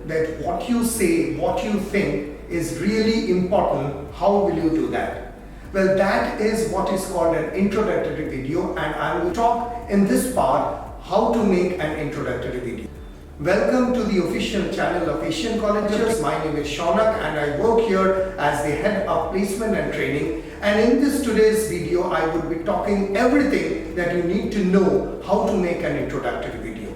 that what you say, what you think is really important, how will you do that? Well, that is what is called an introductory video, and I will talk in this part how to make an introductory video. Welcome to the official channel of Asian Colleges. My name is Shaunak and I work here as the head of placement and training. And in this today's video, I will be talking everything that you need to know how to make an introductory video.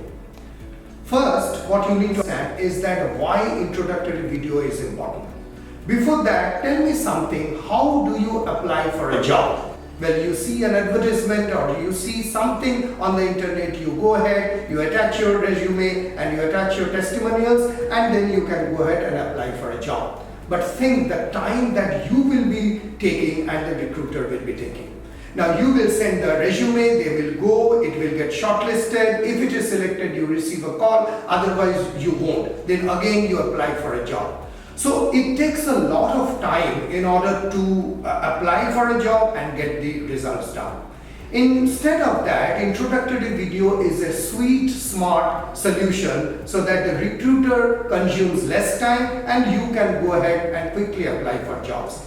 First, what you need to understand is that why introductory video is important. Before that, tell me something, how do you apply for a job? Well, you see an advertisement or you see something on the internet, you go ahead, you attach your resume and you attach your testimonials, and then you can go ahead and apply for a job. But think the time that you will be taking and the recruiter will be taking. Now you will send the resume, they will go, it will get shortlisted. If it is selected, you receive a call, otherwise you won't. Then again you apply for a job. So it takes a lot of time in order to apply for a job and get the results done. Instead of that, introductory video is a sweet, smart solution so that the recruiter consumes less time and you can go ahead and quickly apply for jobs.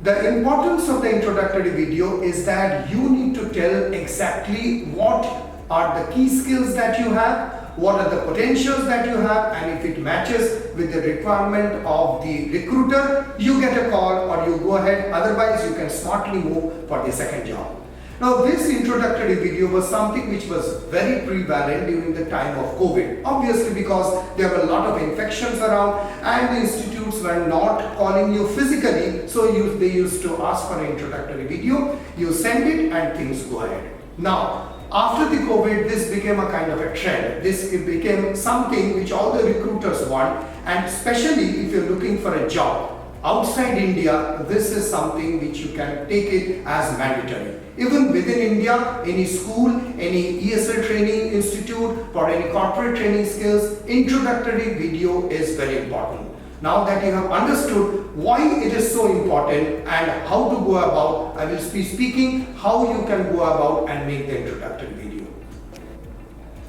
The importance of the introductory video is that you need to tell exactly what are the key skills that you have, what are the potentials that you have, and if it matches with the requirement of the recruiter, you get a call or you go ahead, otherwise you can smartly move for the second job. Now this introductory video was something which was very prevalent during the time of COVID, obviously because there were a lot of infections around and the institutes were not calling you physically, so they used to ask for an introductory video, you send it and things go ahead. Now, after the COVID, this became a kind of a trend. This became something which all the recruiters want, and especially if you're looking for a job outside India, this is something which you can take it as mandatory. Even within India, any school, any ESL training institute for any corporate training skills, introductory video is very important. Now that you have understood why it is so important and how to go about, I will be speaking how you can go about and make the introductory video.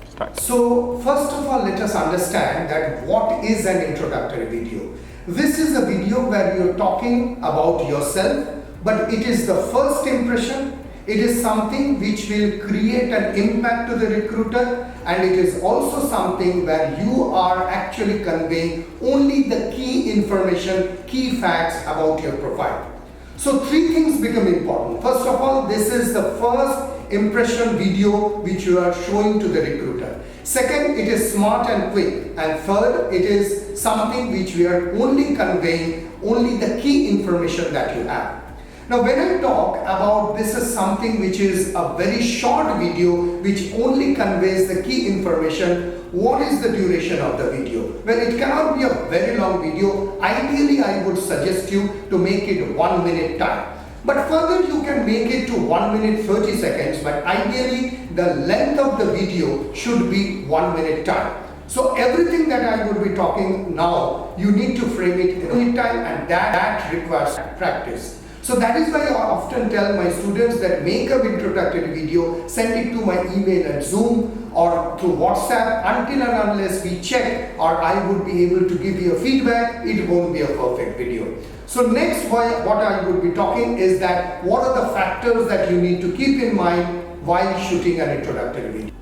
Start. So first of all, let us understand that what is an introductory video. This is a video where you are talking about yourself, but it is the first impression. It is something which will create an impact to the recruiter, and it is also something where you are actually conveying only the key information, key facts about your profile. So three things become important. First of all, this is the first impression video which you are showing to the recruiter. Second, it is smart and quick. And third, it is something which we are only conveying only the key information that you have. Now when I talk about this is something which is a very short video which only conveys the key information, what is the duration of the video? Well, it cannot be a very long video. Ideally, I would suggest you to make it 1 minute time. But further you can make it to 1 minute 30 seconds, but ideally the length of the video should be 1 minute time. So everything that I would be talking now, you need to frame it in a minute time, and that requires practice. So that is why I often tell my students that make an introductory video, send it to my email and Zoom or through WhatsApp. Until and unless we check or I would be able to give you a feedback, it won't be a perfect video. So next, what I would be talking is that what are the factors that you need to keep in mind while shooting an introductory video.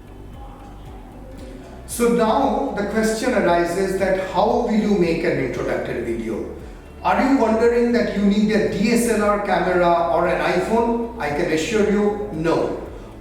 So now the question arises that how will you make an introductory video? Are you wondering that you need a DSLR camera or an iPhone? I can assure you, no.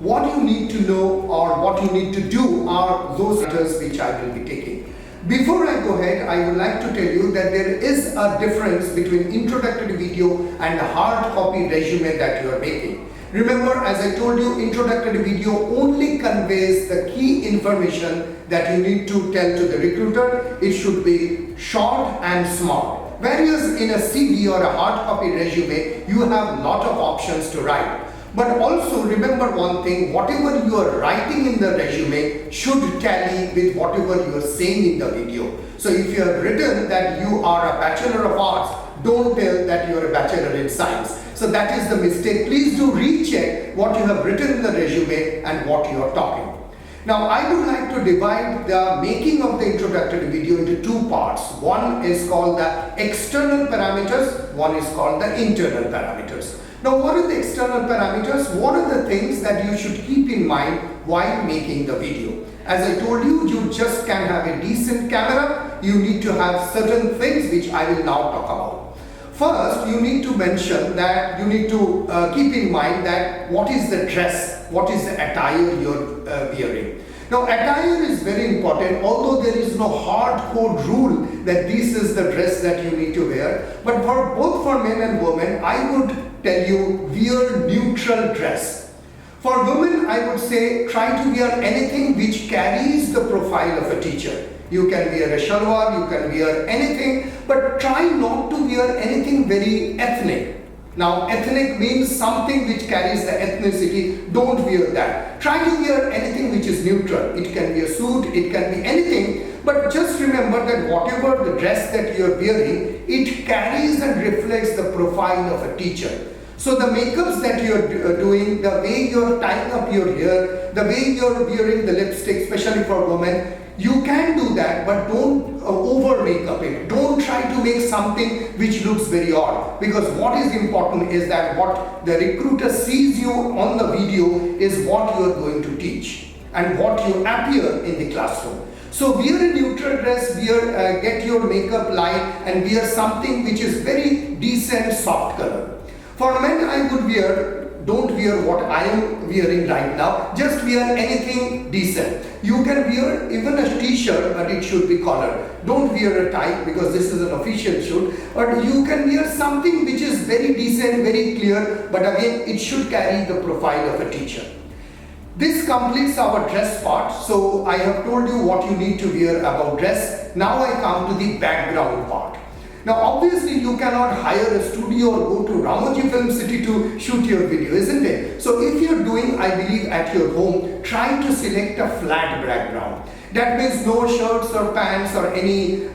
What you need to know or what you need to do are those factors which I will be taking. Before I go ahead, I would like to tell you that there is a difference between introductory video and a hard copy resume that you are making. Remember, as I told you, introductory video only conveys the key information that you need to tell to the recruiter. It should be short and smart. Whereas in a CD or a hard copy resume, you have a lot of options to write. But also remember one thing, whatever you are writing in the resume should tally with whatever you are saying in the video. So if you have written that you are a Bachelor of Arts, don't tell that you are a Bachelor in Science. So that is the mistake. Please do recheck what you have written in the resume and what you are talking. Now I would like to divide the making of the introductory video into two parts. One is called the external parameters, one is called the internal parameters. Now what are the external parameters? What are the things that you should keep in mind while making the video? As I told you, you just can have a decent camera. You need to have certain things which I will now talk about. First, you need to mention that you need to keep in mind that what is the dress, what is the attire you're wearing. Now attire is very important, although there is no hardcore rule that this is the dress that you need to wear. But for both for men and women, I would tell you wear neutral dress. For women, I would say try to wear anything which carries the profile of a teacher. You can wear a shalwar, you can wear anything, but try not to wear anything very ethnic. Now, ethnic means something which carries the ethnicity. Don't wear that. Try to wear anything which is neutral. It can be a suit, it can be anything, but just remember that whatever the dress that you are wearing, it carries and reflects the profile of a teacher. So the makeups that you are doing, the way you are tying up your hair, the way you are wearing the lipstick, especially for women, you can do that, but don't over makeup it. Don't try to make something which looks very odd, because what is important is that what the recruiter sees you on the video is what you are going to teach and what you appear in the classroom. So wear a neutral dress, get your makeup light and wear something which is very decent soft color. For men, I would don't wear what I am wearing right now, just wear anything decent. You can wear even a t-shirt, but it should be collared. Don't wear a tie because this is an official shoot, but you can wear something which is very decent, very clear, but again, it should carry the profile of a teacher. This completes our dress part. So I have told you what you need to wear about dress. Now I come to the background part. Now obviously you cannot hire a studio or go to Ramoji Film City to shoot your video, isn't it? So if you're doing, I believe, at your home, try to select a flat background. That means no shirts or pants or any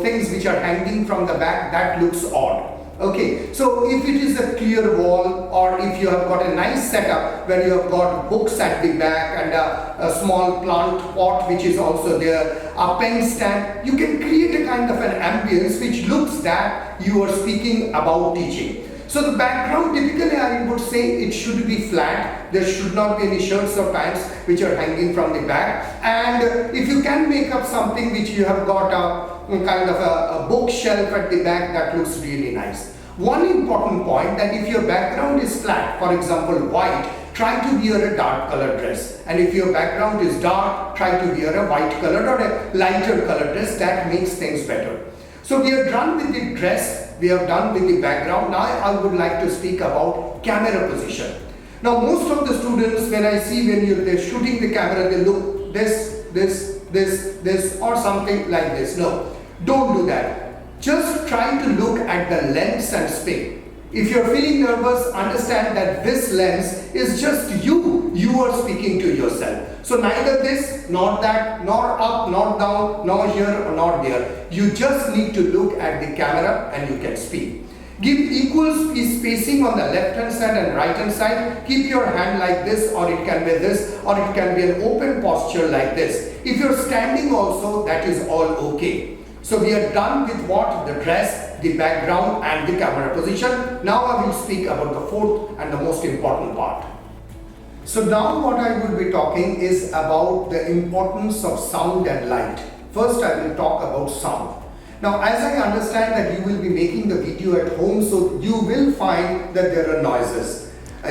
things which are hanging from the back that looks odd. Okay, so if it is a clear wall, or if you have got a nice setup where you have got books at the back and a small plant pot which is also there, a pen stand, you can create a kind of an ambience which looks that you are speaking about teaching. So the background, typically I would say it should be flat. There should not be any shirts or pants which are hanging from the back. And if you can make up something which you have got a kind of a bookshelf at the back, that looks really nice. One important point, that if your background is flat, for example white, try to wear a dark colored dress. And if your background is dark, try to wear a white colored or a lighter colored dress. That makes things better. So we are done with the dress, we are done with the background. Now I would like to speak about camera position. Now most of the students, when I see they're shooting the camera, they look this or something like this. No, don't do that. Just try to look at the lens and speak. If you're feeling nervous, understand that this lens is just you. You are speaking to yourself. So neither this, nor that, nor up, nor down, nor here, or nor there. You just need to look at the camera and you can speak. Give equal spacing on the left hand side and right hand side. Keep your hand like this, or it can be this, or it can be an open posture like this. If you're standing also, that is all okay. So we are done with what? The dress, the background and the camera position. Now I will speak about the fourth and the most important part. So now what I will be talking is about the importance of sound and light. First I will talk about sound. Now as I understand that you will be making the video at home, so you will find that there are noises.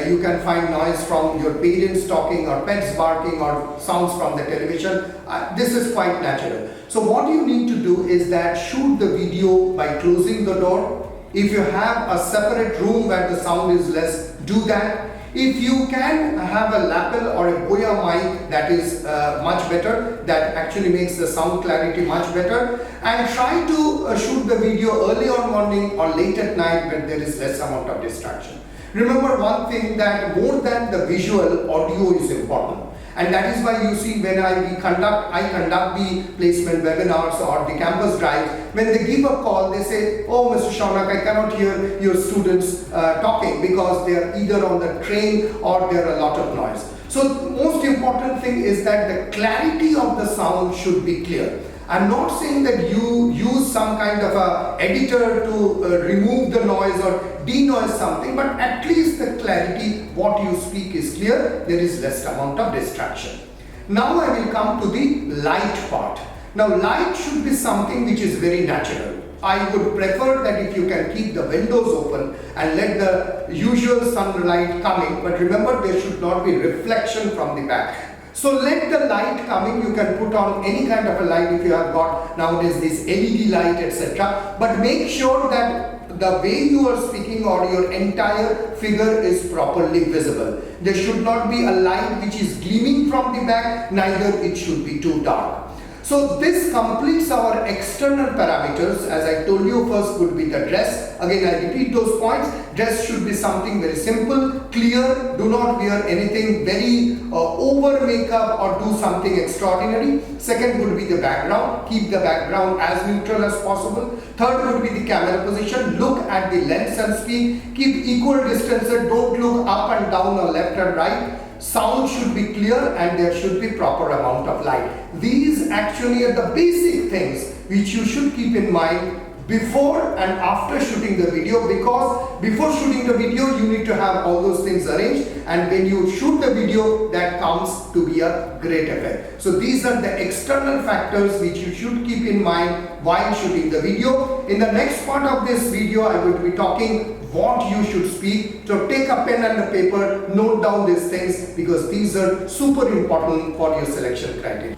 You can find noise from your parents talking or pets barking or sounds from the television. This is quite natural. So what you need to do is that shoot the video by closing the door. If you have a separate room where the sound is less, do that. If you can have a lapel or a Boya mic, that is much better. That actually makes the sound clarity much better. And try to shoot the video early on morning or late at night when there is less amount of distraction. Remember one thing, that more than the visual, audio is important. And that is why you see when I conduct the placement webinars or the campus drives, when they give a call, they say, oh Mr. Shaunak, I cannot hear your students talking because they are either on the train or there are a lot of noise. So the most important thing is that the clarity of the sound should be clear. I'm not saying that you use some kind of a editor to remove the noise or denoise something, but at least the clarity, what you speak is clear, there is less amount of distraction. Now I will come to the light part. Now light should be something which is very natural. I would prefer that if you can keep the windows open and let the usual sunlight coming, but remember there should not be reflection from the back. So let the light come in, you can put on any kind of a light if you have got nowadays this LED light, etc. But make sure that the way you are speaking or your entire figure is properly visible. There should not be a light which is gleaming from the back, neither it should be too dark. So this completes our external parameters. As I told you, first would be the dress. Again, I repeat those points. Dress should be something very simple, clear. Do not wear anything very over makeup or do something extraordinary. Second would be the background. Keep the background as neutral as possible. Third would be the camera position. Look at the lens and speak. Keep equal distances. Don't look up and down or left and right. Sound should be clear and there should be proper amount of light. These actually are the basic things which you should keep in mind before and after shooting the video, because before shooting the video you need to have all those things arranged, and when you shoot the video that comes to be a great effect. So these are the external factors which you should keep in mind while shooting the video. In the next part of this video I will be talking what you should speak. So take a pen and a paper, note down these things because these are super important for your selection criteria.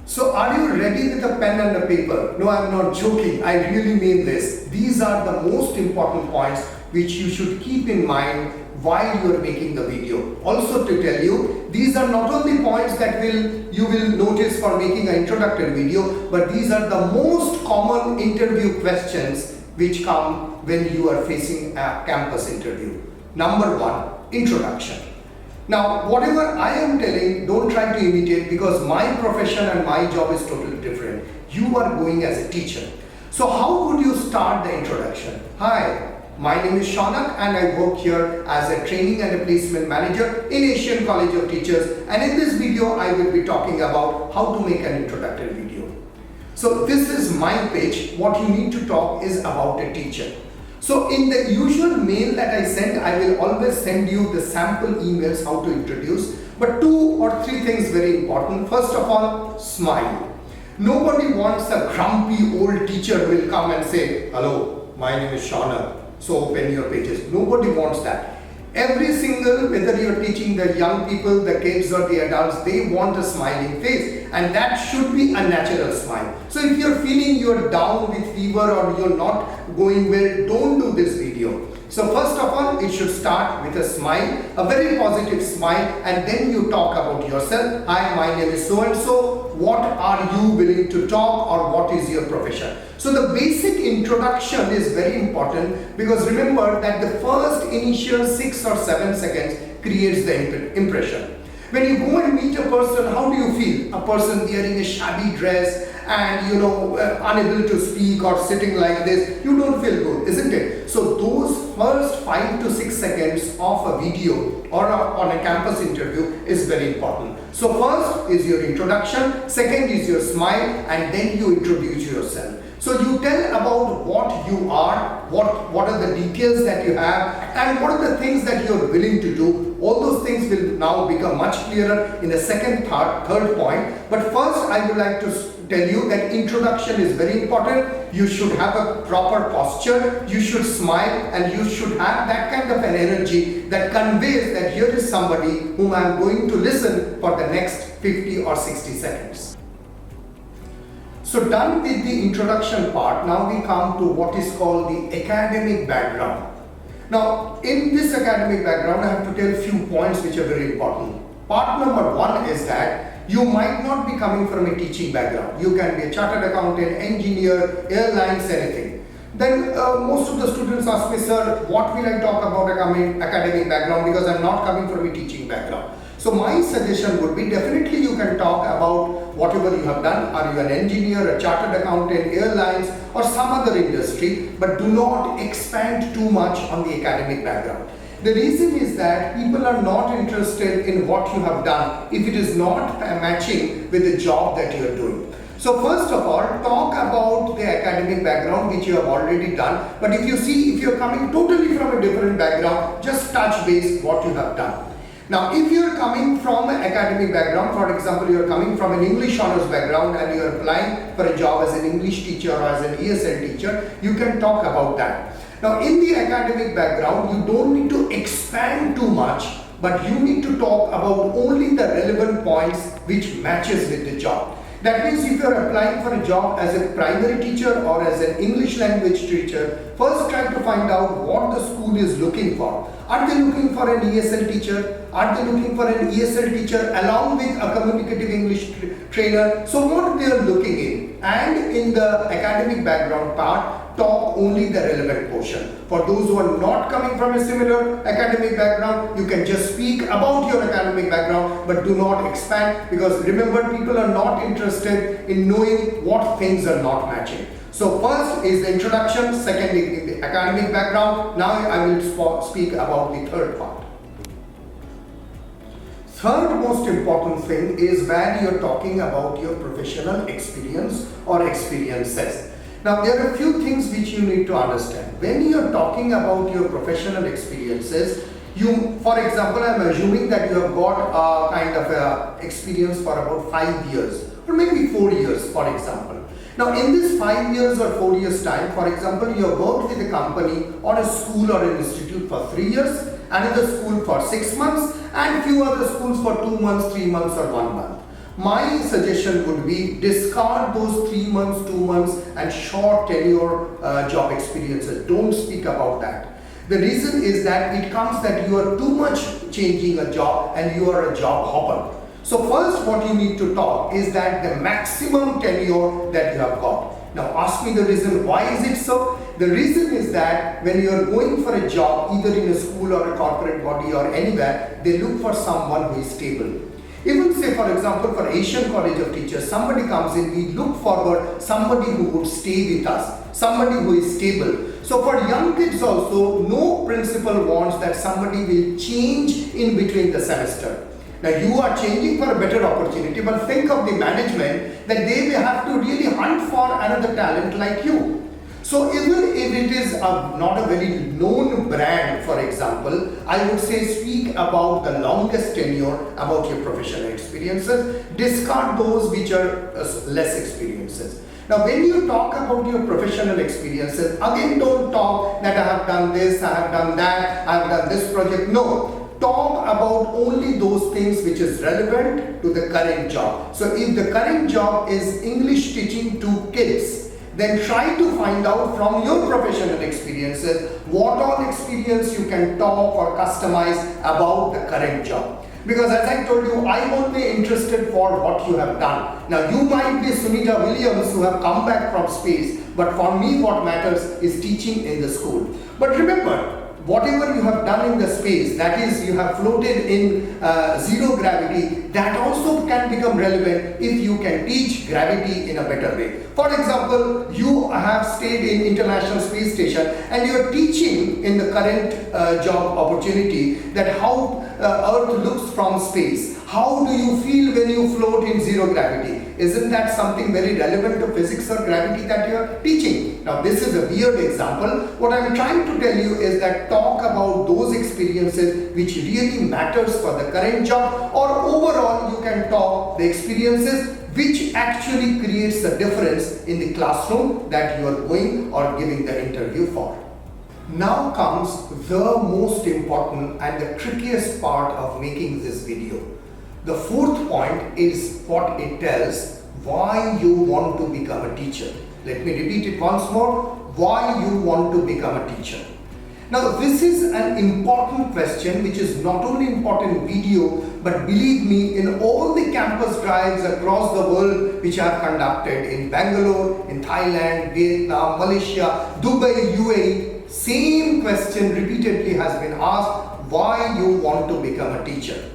So are you ready with a pen and a paper? No, I'm not joking. I really mean this. These are the most important points which you should keep in mind while you are making the video. Also to tell you, these are not only points that you will notice for making an introductory video, but these are the most common interview questions which come when you are facing a campus interview. Number one, introduction. Now, whatever I am telling, don't try to imitate because my profession and my job is totally different. You are going as a teacher. So how would you start the introduction? Hi, my name is Shaunak and I work here as a training and a placement manager in Asian College of Teachers, and in this video I will be talking about how to make an introductory video. So this is my pitch. What you need to talk is about a teacher. So in the usual mail that I send, I will always send you the sample emails how to introduce. But 2 or 3 things very important. First of all, smile. Nobody wants a grumpy old teacher who will come and say, hello, my name is Shaunak, so open your pages. Nobody wants that. Every single, whether you're teaching the young people, the kids or the adults, they want a smiling face, and that should be a natural smile. So if you're feeling you're down with fever or you're not going well, don't do this video. So first of all, it should start with a smile, a very positive smile, and then you talk about yourself. Hi, my name is so and so. What are you willing to talk, or what is your profession? So the basic introduction is very important, because remember that the first initial 6 or 7 seconds creates the impression. When you go and meet a person, how do you feel? A person wearing a shabby dress and unable to speak or sitting like this, you don't feel good, isn't it? So those first 5 to 6 seconds of a video or on a campus interview is very important. So first is your introduction, second is your smile, and then you introduce yourself. So you tell about what you are, what are the details that you have, and what are the things that you are willing to do. All those things will now become much clearer in the second, third point. But first I would like to tell you that introduction is very important. You should have a proper posture, you should smile, and you should have that kind of an energy that conveys that here is somebody whom I am going to listen for the next 50 or 60 seconds. So done with the introduction part, now we come to what is called the academic background. Now in this academic background I have to tell a few points which are very important. Part number 1 is that you might not be coming from a teaching background. You can be a chartered accountant, engineer, airlines, anything. Then most of the students ask me, sir, what will I talk about academic background, because I am not coming from a teaching background. So my suggestion would be, definitely you can talk about whatever you have done. Are you an engineer, a chartered accountant, airlines, or some other industry, but do not expand too much on the academic background. The reason is that people are not interested in what you have done if it is not matching with the job that you are doing. So first of all, talk about the academic background which you have already done. But if you are coming totally from a different background, just touch base what you have done. Now, if you are coming from an academic background, for example, you are coming from an English honors background and you are applying for a job as an English teacher or as an ESL teacher, you can talk about that. Now, in the academic background, you don't need to expand too much, but you need to talk about only the relevant points which matches with the job. That means if you are applying for a job as a primary teacher or as an English language teacher, first try to find out what the school is looking for. Are they looking for an ESL teacher? Are they looking for an ESL teacher along with a communicative English trainer? So what they are looking in. And in the academic background part, talk only the relevant portion. For those who are not coming from a similar academic background, you can just speak about your academic background, but do not expand, because remember, people are not interested in knowing what things are not matching. So first is the introduction, second is the academic background. Now I will speak about the third part. Third most important thing is when you are talking about your professional experience or experiences. Now there are a few things which you need to understand. When you are talking about your professional experiences, for example, I am assuming that you have got a kind of a experience for about 5 years or maybe 4 years, for example. Now in this 5 years or 4 years time, for example, you have worked with a company or a school or an institute for 3 years, another school for 6 months, and few other schools for 2 months, 3 months or 1 month. My suggestion would be discard those 3 months, 2 months and short tenure job experiences. Don't speak about that. The reason is that it comes that you are too much changing a job and you are a job hopper. So first what you need to talk is that the maximum tenure that you have got. Now ask me the reason why is it so? The reason is that when you are going for a job, either in a school or a corporate body or anywhere, they look for someone who is stable. Even say, for example, for Asian College of Teachers, somebody comes in, we look forward somebody who would stay with us, somebody who is stable. So for young kids also, no principal wants that somebody will change in between the semester. Now you are changing for a better opportunity, but think of the management that they will have to really hunt for another talent like you. So even if it is not a very known brand, for example, I would say speak about the longest tenure about your professional experiences, discard those which are less experiences. Now when you talk about your professional experiences, again don't talk that I have done this, I have done that, I have done this project. No. Talk about only those things which is relevant to the current job. So if the current job is English teaching to kids, then try to find out from your professional experiences what all experience you can talk or customize about the current job. Because as I told you, I'm only interested for what you have done. Now you might be Sunita Williams who have come back from space, but for me what matters is teaching in the school. But remember, whatever you have done in the space, that is you have floated in zero gravity, that also can become relevant if you can teach gravity in a better way. For example, you have stayed in International Space Station and you are teaching in the current job opportunity that how Earth looks from space. How do you feel when you float in zero gravity? Isn't that something very relevant to physics or gravity that you are teaching? Now this is a weird example. What I am trying to tell you is that talk about those experiences which really matters for the current job, or overall you can talk the experiences which actually creates the difference in the classroom that you are going or giving the interview for. Now comes the most important and the trickiest part of making this video. The fourth point is what it tells why you want to become a teacher. Let me repeat it once more. Why you want to become a teacher. Now this is an important question which is not only important in video, but believe me, in all the campus drives across the world which I have conducted in Bangalore, in Thailand, Vietnam, Malaysia, Dubai, UAE, same question repeatedly has been asked, why you want to become a teacher.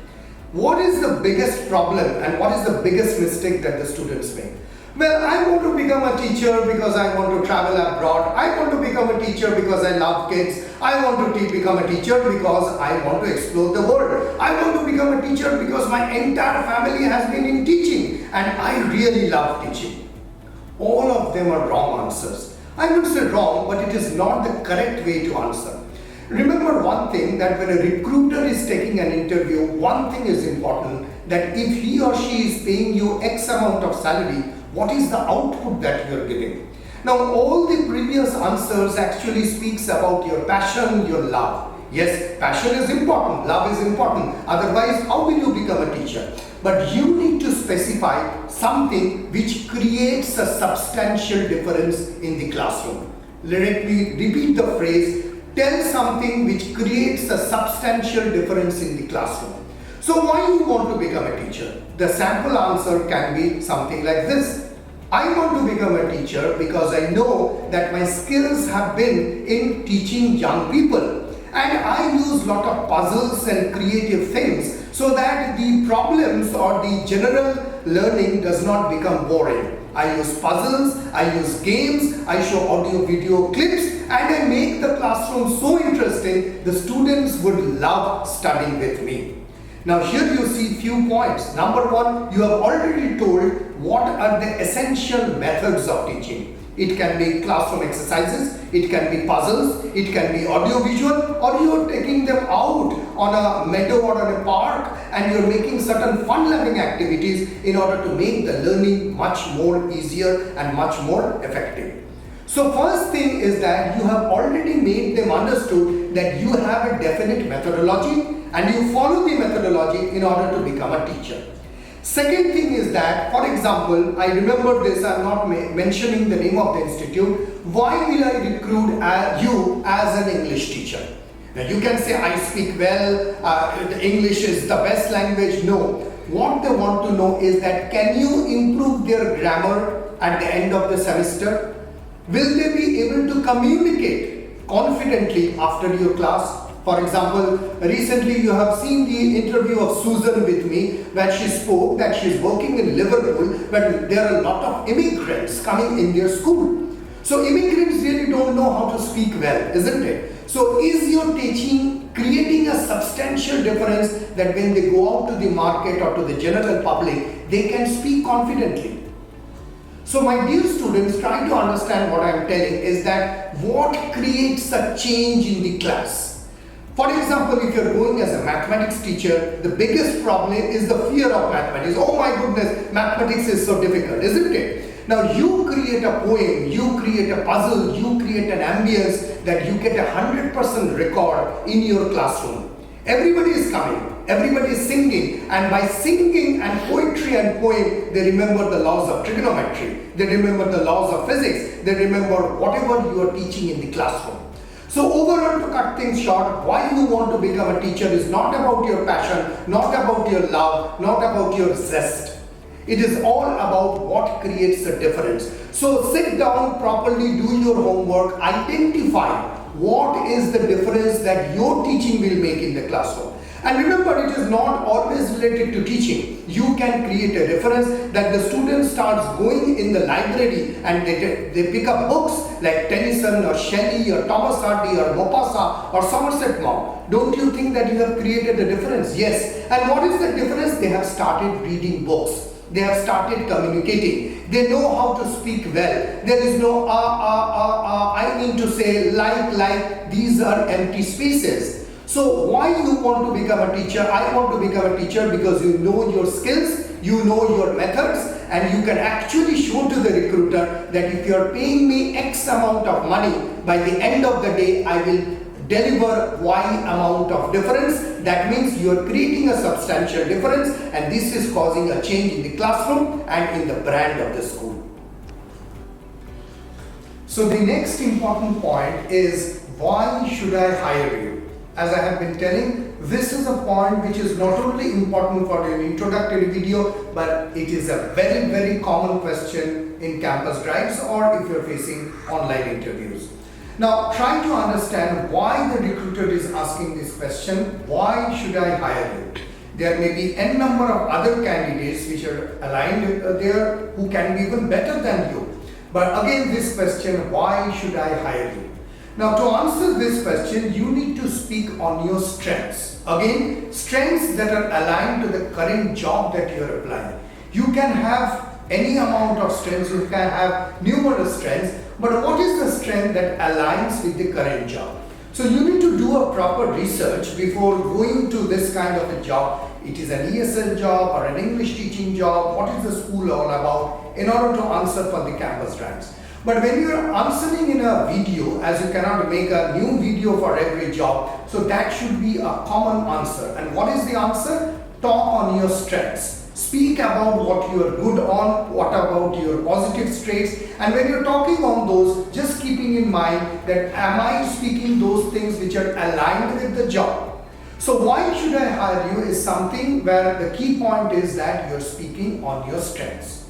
What is the biggest problem and what is the biggest mistake that the students make? Well, I want to become a teacher because I want to travel abroad. I want to become a teacher because I love kids. I want to become a teacher because I want to explore the world. I want to become a teacher because my entire family has been in teaching and I really love teaching. All of them are wrong answers. I would say wrong, but it is not the correct way to answer. Remember one thing, that when a recruiter is taking an interview, one thing is important, that if he or she is paying you X amount of salary, what is the output that you are giving? Now, all the previous answers actually speaks about your passion, your love. Yes, passion is important, love is important. Otherwise, how will you become a teacher? But you need to specify something which creates a substantial difference in the classroom. Let me repeat the phrase, tell something which creates a substantial difference in the classroom. So why you want to become a teacher? The sample answer can be something like this. I want to become a teacher because I know that my skills have been in teaching young people. And I use lot of puzzles and creative things so that the problems or the general learning does not become boring. I use puzzles, I use games, I show audio video clips, and I make the classroom so interesting the students would love studying with me. Now here you see few points. Number one, you have already told what are the essential methods of teaching. It can be classroom exercises, it can be puzzles, it can be audio visual, or you are taking them out on a meadow or on a park and you are making certain fun-loving activities in order to make the learning much more easier and much more effective. So first thing is that you have already made them understood that you have a definite methodology and you follow the methodology in order to become a teacher. Second thing is that, for example, I remember this, I am not mentioning the name of the institute. Why will I recruit you as an English teacher? Now you can say, I speak well, the English is the best language. No. What they want to know is that, can you improve their grammar at the end of the semester? Will they be able to communicate confidently after your class? For example, recently you have seen the interview of Susan with me where she spoke that she is working in Liverpool, but there are a lot of immigrants coming in their school. So immigrants really don't know how to speak well, isn't it? So is your teaching creating a substantial difference that when they go out to the market or to the general public, they can speak confidently? So my dear students, try to understand what I am telling is that what creates a change in the class. For example, if you are going as a mathematics teacher, the biggest problem is the fear of mathematics. Oh my goodness, mathematics is so difficult, isn't it? Now you create a poem, you create a puzzle, you create an ambience that you get 100% record in your classroom. Everybody is coming, everybody is singing, and by singing and poetry and poem, they remember the laws of trigonometry, they remember the laws of physics, they remember whatever you are teaching in the classroom. So overall, to cut things short, why you want to become a teacher is not about your passion, not about your love, not about your zest. It is all about what creates the difference. So sit down, properly do your homework, identify what is the difference that your teaching will make in the classroom. And remember, it is not always related to teaching. You can create a reference that the student starts going in the library and they pick up books like Tennyson or Shelley or Thomas Hardy or Maupassant or Somerset Maugham. Don't you think that you have created a difference? Yes. And what is the difference? They have started reading books. They have started communicating. They know how to speak well. There is no I mean to say, like, these are empty spaces. So why you want to become a teacher? I want to become a teacher because you know your skills, you know your methods, and you can actually show to the recruiter that if you are paying me X amount of money, by the end of the day, I will deliver Y amount of difference. That means you are creating a substantial difference, and this is causing a change in the classroom and in the brand of the school. So the next important point is, why should I hire you? As I have been telling, this is a point which is not only important for an introductory video, but it is a very, very common question in campus drives or if you are facing online interviews. Now, try to understand why the recruiter is asking this question, why should I hire you? There may be n number of other candidates which are aligned there who can be even better than you. But again, this question, why should I hire you? Now, to answer this question, you need to speak on your strengths. Again, strengths that are aligned to the current job that you are applying. You can have any amount of strengths, you can have numerous strengths, but what is the strength that aligns with the current job? So you need to do a proper research before going to this kind of a job. It is an ESL job or an English teaching job. What is the school all about in order to answer for the campus ranks? But when you are answering in a video, as you cannot make a new video for every job, so that should be a common answer. And what is the answer? Talk on your strengths. Speak about what you are good on, what about your positive traits, and when you're talking on those, just keeping in mind that am I speaking those things which are aligned with the job. So why should I hire you is something where the key point is that you're speaking on your strengths.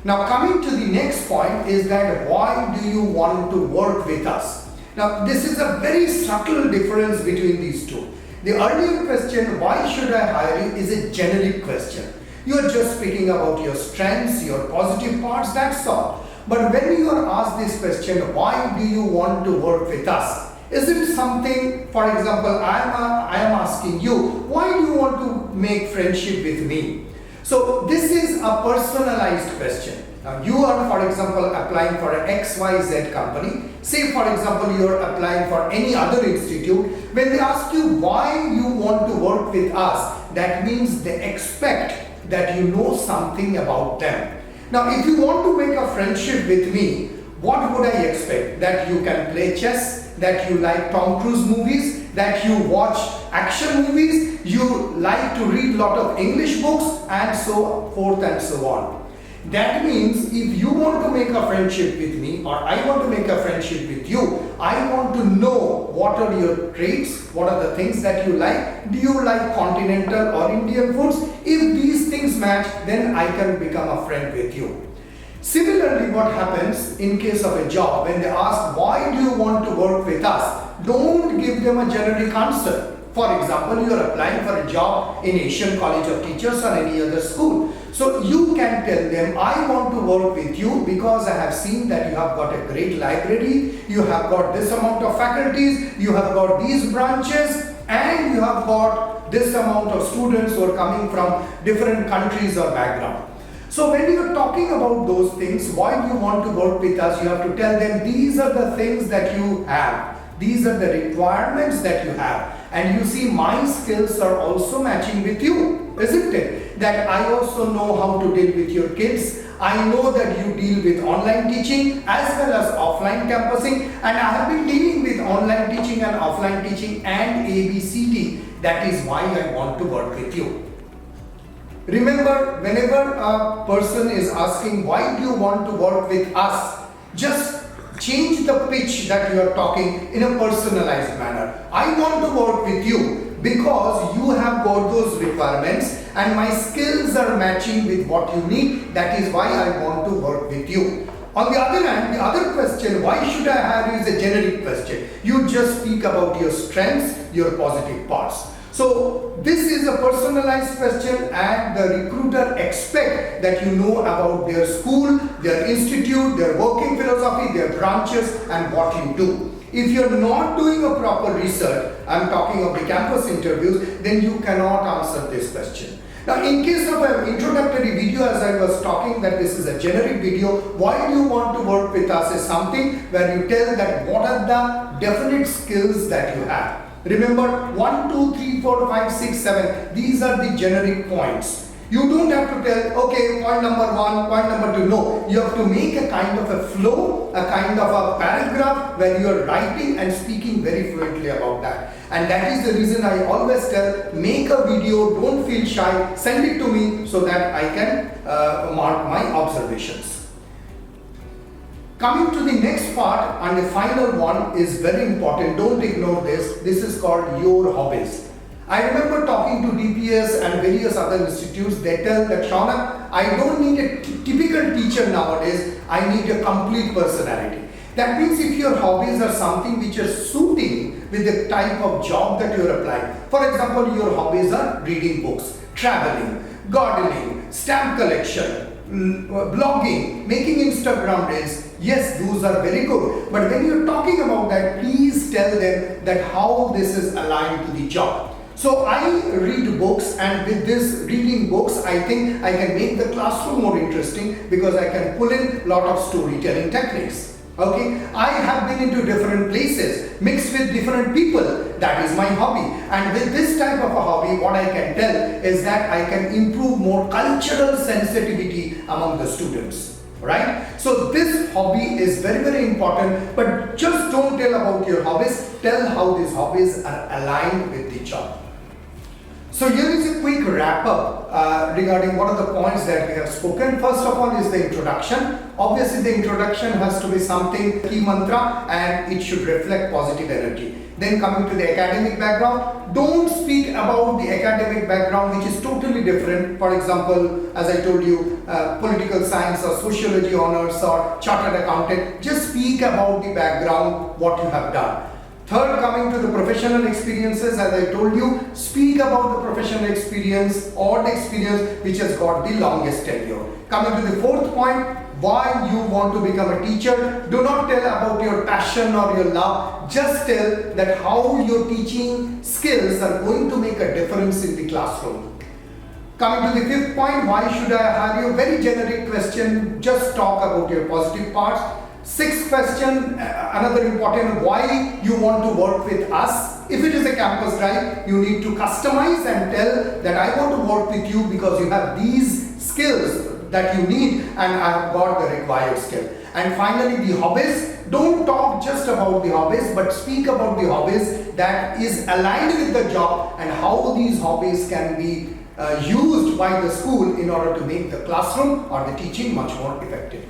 Now coming to the next point is that why do you want to work with us? Now this is a very subtle difference between these two. The earlier question, why should I hire you, is a generic question. You are just speaking about your strengths, your positive parts, that's all. But when you are asked this question, why do you want to work with us? Is it something, for example, I am asking you, why do you want to make friendship with me? So this is a personalized question. Now you are, for example, applying for an XYZ company. Say, for example, you are applying for any other institute. When they ask you why you want to work with us, that means they expect that you know something about them. Now, if you want to make a friendship with me, what would I expect? That you can play chess, that you like Tom Cruise movies, that you watch action movies, you like to read a lot of English books, and so forth and so on. That means if you want to make a friendship with me, or I want to make a friendship with you, I want to know what are your traits, what are the things that you like. Do you like continental or Indian foods? If these things match, then I can become a friend with you. Similarly, what happens in case of a job, when they ask why do you want to work with us, don't give them a generic answer. For example, you are applying for a job in Asian College of Teachers or any other school. So you can tell them, I want to work with you because I have seen that you have got a great library, you have got this amount of faculties, you have got these branches, and you have got this amount of students who are coming from different countries or background. So when you are talking about those things, why do you want to work with us, you have to tell them these are the things that you have. These are the requirements that you have. And you see, my skills are also matching with you, isn't it? That I also know how to deal with your kids. I know that you deal with online teaching as well as offline campusing. And I have been dealing with online teaching and offline teaching and ABCD. That is why I want to work with you. Remember, whenever a person is asking, why do you want to work with us? Just change the pitch that you are talking in a personalized manner. I want to work with you because you have got those requirements and my skills are matching with what you need. That is why I want to work with you. On the other hand, the other question, why should I hire you, is a generic question. You just speak about your strengths, your positive parts. So this is a personalized question and the recruiter expects that you know about their school, their institute, their working philosophy, their branches and what you do. If you're not doing a proper research, I'm talking of the campus interviews, then you cannot answer this question. Now in case of an introductory video, as I was talking that this is a generic video, why do you want to work with us is something where you tell that what are the definite skills that you have. Remember 1, 2, 3, 4, 5, 6, 7. These are the generic points. You don't have to tell, okay, point number 1, point number 2. No, you have to make a kind of a flow, a kind of a paragraph where you are writing and speaking very fluently about that. And that is the reason I always tell, make a video, don't feel shy, send it to me so that I can mark my observations. Coming to the next part and the final one is very important. Don't ignore this. This is called your hobbies. I remember talking to DPS and various other institutes. They tell that, Shauna, I don't need a typical teacher nowadays. I need a complete personality. That means if your hobbies are something which are suiting with the type of job that you're applying. For example, your hobbies are reading books, traveling, gardening, stamp collection, blogging, making Instagram reels. Yes, those are very good. But when you're talking about that, please tell them that how this is aligned to the job. So I read books, and with this reading books, I think I can make the classroom more interesting because I can pull in a lot of storytelling techniques. Okay, I have been into different places, mixed with different people. That is my hobby. And with this type of a hobby, what I can tell is that I can improve more cultural sensitivity among the students. Right? So this hobby is very, very important, but just don't tell about your hobbies. Tell how these hobbies are aligned with the job. So here is a quick wrap up regarding what are the points that we have spoken. First of all is the introduction. Obviously the introduction has to be something key mantra, and it should reflect positive energy. Then coming to the academic background, don't speak about the academic background which is totally different. For example, as I told you, political science or sociology honors or chartered accountant. Just speak about the background, what you have done. Third, coming to the professional experiences, as I told you, speak about the professional experience or the experience which has got the longest tenure. Coming to the fourth point, why you want to become a teacher. Do not tell about your passion or your love. Just tell that how your teaching skills are going to make a difference in the classroom. Coming to the fifth point, why should I hire you? Very generic question. Just talk about your positive parts. Sixth question, another important, why you want to work with us. If it is a campus drive, you need to customize and tell that I want to work with you because you have these skills that you need and I have got the required skill. And finally, the hobbies. Don't talk just about the hobbies, but speak about the hobbies that is aligned with the job and how these hobbies can be used by the school in order to make the classroom or the teaching much more effective.